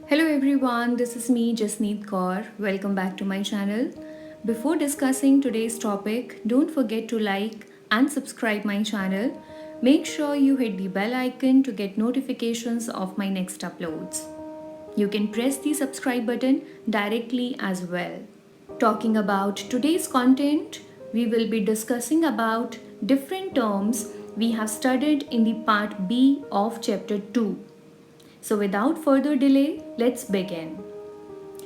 Hello everyone, this is me Jasneet Kaur. Welcome back to my channel. Before discussing today's topic, don't forget to like and subscribe my channel. Make sure you hit the bell icon to get notifications of my next uploads. You can press the subscribe button directly as well. Talking about today's content, we will be discussing about different terms we have studied in the part B of chapter 2. So without further delay, let's begin.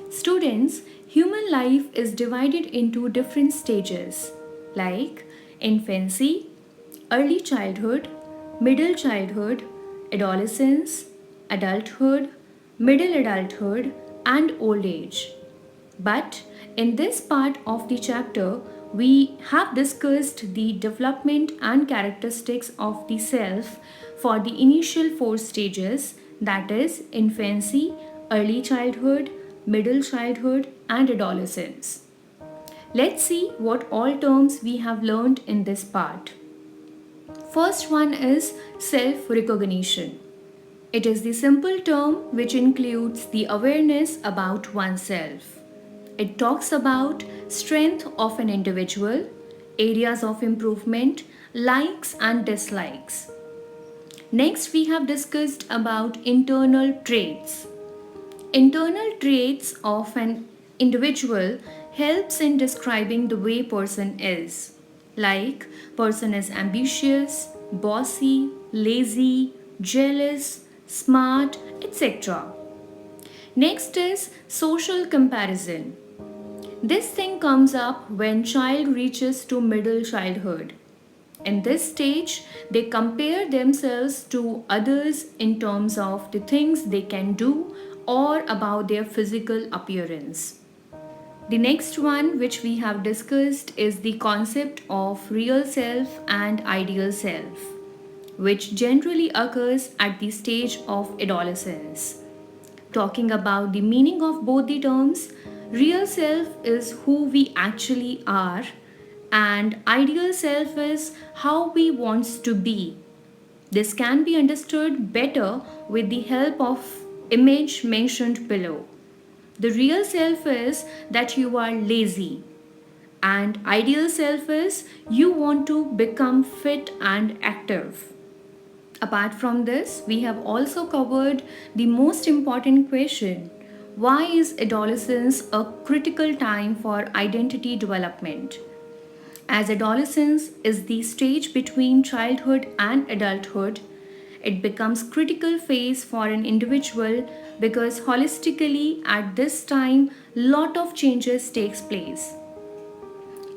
Students, human life is divided into different stages like infancy, early childhood, middle childhood, adolescence, adulthood, middle adulthood, and old age. But in this part of the chapter, we have discussed the development and characteristics of the self for the initial four stages, that is, infancy, early childhood, middle childhood, and adolescence. Let's see what all terms we have learned in this part. First one is self recognition. It is the simple term which includes the awareness about oneself. It talks about strength of an individual, areas of improvement, likes and dislikes. Next, we have discussed about internal traits. Internal traits of an individual helps in describing the way person is. Like person is ambitious, bossy, lazy, jealous, smart, etc. Next is social comparison. This thing comes up when child reaches to middle childhood. In this stage, they compare themselves to others in terms of the things they can do or about their physical appearance. The next one, which we have discussed, is the concept of real self and ideal self, which generally occurs at the stage of adolescence. Talking about the meaning of both the terms, real self is who we actually are, and ideal self is how we want to be. This can be understood better with the help of image mentioned below. The real self is that you are lazy, and ideal self is you want to become fit and active. Apart from this, we have also covered the most important question: why is adolescence a critical time for identity development? As adolescence is the stage between childhood and adulthood, it becomes critical phase for an individual because holistically at this time lot of changes takes place.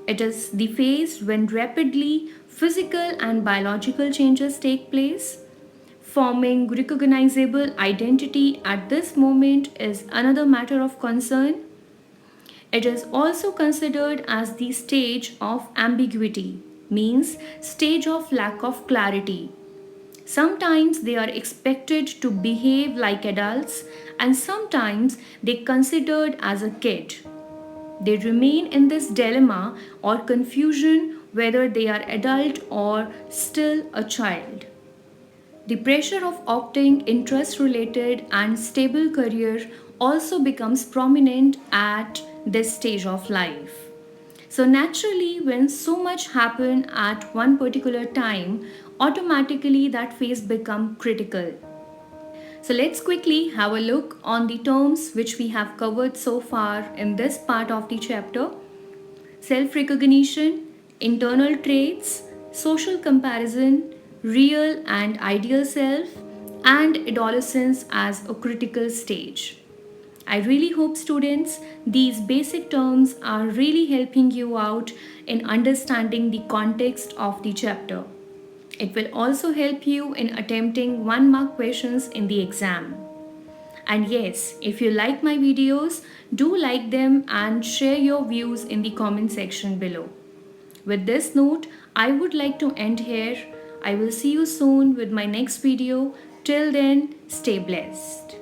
It is the phase when rapidly physical and biological changes take place. Forming recognizable identity at this moment is another matter of concern. It is also considered as the stage of ambiguity, means stage of lack of clarity. Sometimes they are expected to behave like adults and sometimes they considered as a kid. They remain in this dilemma or confusion whether they are adult or still a child. The pressure of opting interest related and stable career also becomes prominent at this stage of life. So naturally when so much happen at one particular time, automatically that phase become critical. So let's quickly have a look on the terms which we have covered so far in this part of the chapter. Self-recognition, internal traits, social comparison, real and ideal self, and adolescence as a critical stage. I really hope students these basic terms are really helping you out in understanding the context of the chapter. It will also help you in attempting 1 mark questions in the exam. And yes, if you like my videos, do like them and share your views in the comment section below. With this note, I would like to end here. I will see you soon with my next video. Till then, stay blessed.